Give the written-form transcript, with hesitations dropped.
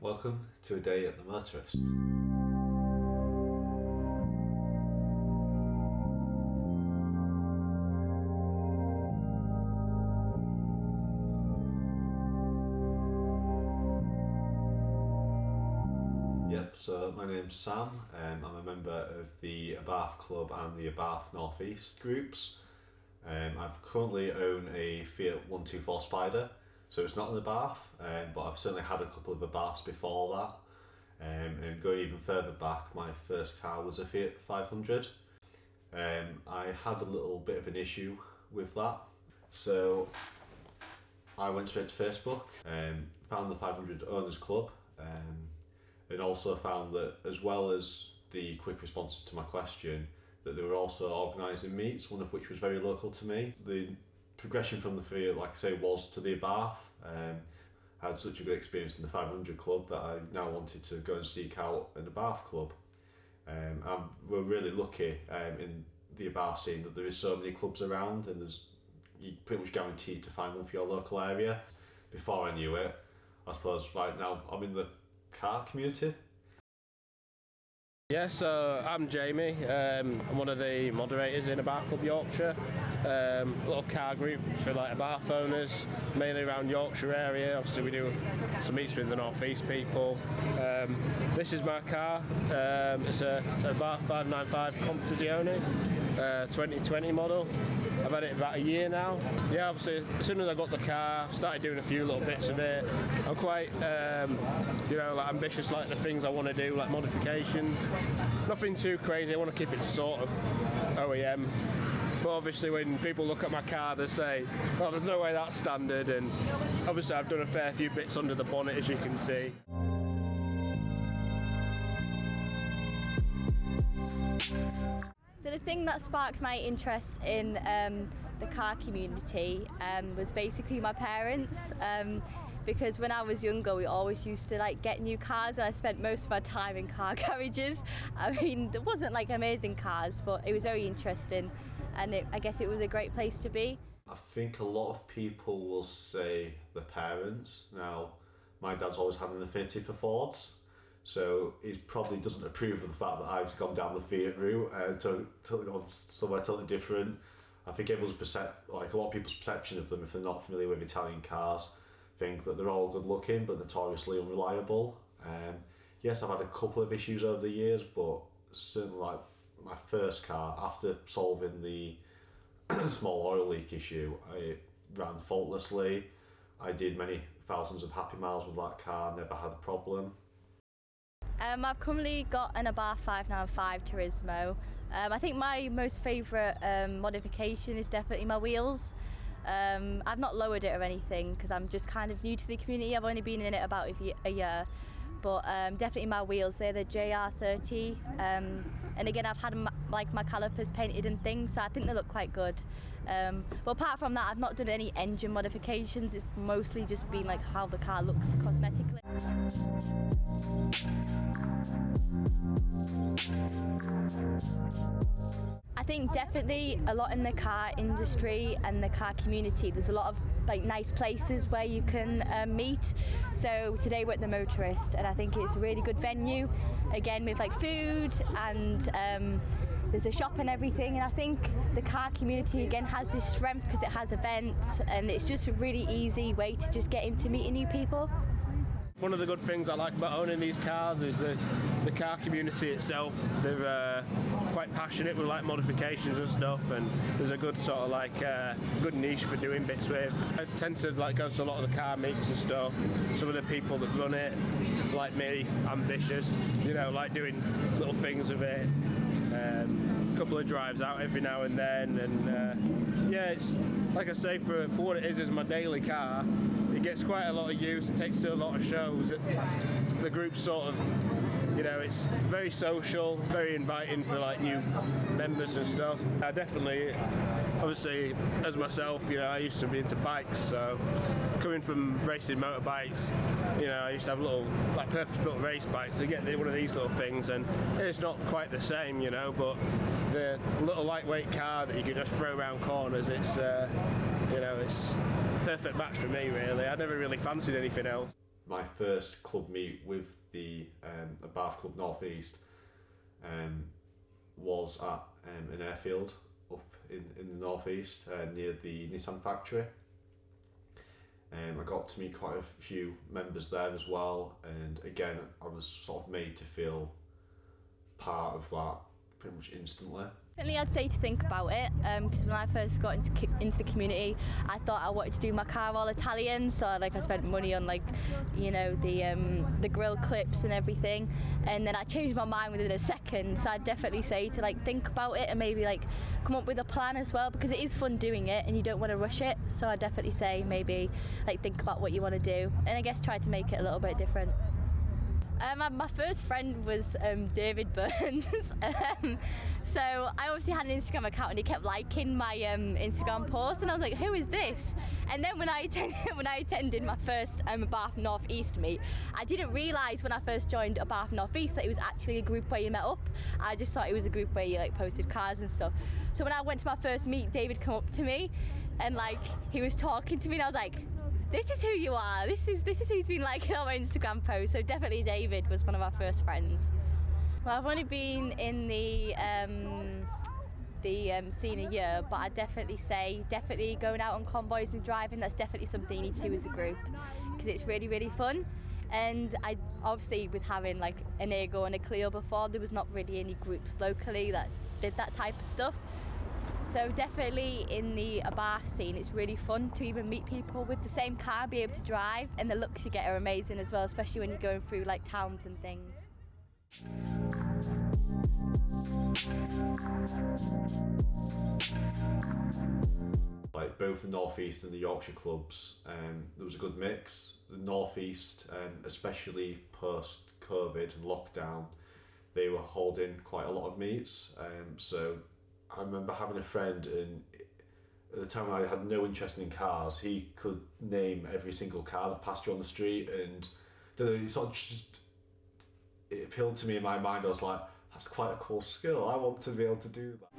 Welcome to a day at the Motorist. So my name's Sam. I'm a member of the Abarth Club and the Abarth North East groups. I've currently own a Fiat 124 Spider, so it's not an Abarth, but I've certainly had a couple of Abarths before that. And going even further back, my first car was a Fiat 500. I had a little bit of an issue with that, so I went straight to Facebook and found the 500 Owners Club. And also found that, as well as the quick responses to my question, that they were also organising meets, one of which was very local to me. The progression from the Fiat, like I say, was to the Abarth. I had such a good experience in the 500 club that I now wanted to go and seek out an Abarth club. We're really lucky in the Abarth scene that there is so many clubs around, and you're pretty much guaranteed to find one for your local area. Before I knew it, I suppose right now I'm in the car community. Yeah, so I'm Jamie. I'm one of the moderators in Abarth Club Yorkshire. Little car group for like Abarth owners, mainly around Yorkshire area. Obviously we do some meets with the North East people. This is my car. It's a Abarth 595 Competizione, 2020 model. I've had it about a year now. Yeah, obviously as soon as I got the car, I started doing a few little bits of it. I'm quite like ambitious, like the things I want to do, like modifications. Nothing too crazy, I want to keep it sort of OEM. But obviously when people look at my car they say, oh, there's no way that's standard, and obviously I've done a fair few bits under the bonnet, as you can see. So the thing that sparked my interest in the car community was basically my parents, because when I was younger we always used to get new cars, and I spent most of our time in car garages. I mean, there wasn't amazing cars, but it was very interesting, and I guess it was a great place to be. I think a lot of people will say the parents. Now, my dad's always had an affinity for Fords, so he probably doesn't approve of the fact that I've gone down the Fiat route and gone somewhere totally different. I think everyone's a lot of people's perception of them, if they're not familiar with Italian cars, think that they're all good looking but notoriously unreliable. Yes, I've had a couple of issues over the years, but certainly my first car, after solving the small oil leak issue, I ran faultlessly. I did many thousands of happy miles with that car, never had a problem. I've currently got an Abarth 595 Turismo. I think my most favourite modification is definitely my wheels. I've not lowered it or anything because I'm just kind of new to the community. I've only been in it about a year, but definitely my wheels, they're the JR30, and again I've had my calipers painted and things, so I think they look quite good. But apart from that, I've not done any engine modifications. It's mostly just been how the car looks cosmetically. I think definitely a lot in the car industry and the car community. There's a lot of nice places where you can meet. So today we're at the Motorist, and I think it's a really good venue. Again, with food and there's a shop and everything. And I think the car community again has this strength because it has events, and it's just a really easy way to just get into meeting new people. One of the good things I like about owning these cars is the car community itself. They're quite passionate with modifications and stuff, and there's a good sort of good niche for doing bits with. I tend to go to a lot of the car meets and stuff. Some of the people that run it, like me, ambitious, doing little things with it. A couple of drives out every now and then, and yeah, it's like I say, for what it is my daily car. It gets quite a lot of use. It takes to a lot of shows. The group's sort of, it's very social, very inviting for new members and stuff. I definitely, obviously, as myself, I used to be into bikes, so coming from racing motorbikes, I used to have little purpose-built race bikes. They get one of these little things, and it's not quite the same, but the little lightweight car that you can just throw around corners, it's a perfect match for me, really. I never really fancied anything else. my first club meet with the Abarth Club North East was at an airfield up in the North East near the Nissan factory. I got to meet quite a few members there as well, and again I was sort of made to feel part of that pretty much instantly. Definitely I'd say to think about it, because when I first got into the community, I thought I wanted to do my car all Italian, so I spent money on the grill clips and everything, and then I changed my mind within a second. So I'd definitely say to think about it and maybe come up with a plan as well, because it is fun doing it and you don't want to rush it. So I'd definitely say maybe think about what you want to do, and I guess try to make it a little bit different. My first friend was David Burns. So I obviously had an Instagram account and he kept liking my Instagram post, and I was like, who is this? And then when I attended my first Abarth North East meet, I didn't realise when I first joined Abarth North East that it was actually a group where you met up. I just thought it was a group where you posted cars and stuff. So when I went to my first meet, David came up to me and he was talking to me, and I was like, this is who you are. This is who's been liking our Instagram posts. So definitely David was one of our first friends. Well, I've only been in the scene a year, but I'd definitely say going out on convoys and driving. That's definitely something you need to do as a group, because it's really, really fun. And I obviously, with having an Ego and a Clio before, there was not really any groups locally that did that type of stuff. So definitely in the Abarth scene, it's really fun to even meet people with the same car, be able to drive, and the looks you get are amazing as well, especially when you're going through towns and things. Both the North East and the Yorkshire clubs, there was a good mix. The North East, especially post-COVID and lockdown, they were holding quite a lot of meets. So I remember having a friend, and at the time I had no interest in cars, he could name every single car that passed you on the street, and it appealed to me in my mind. I was like, that's quite a cool skill, I want to be able to do that.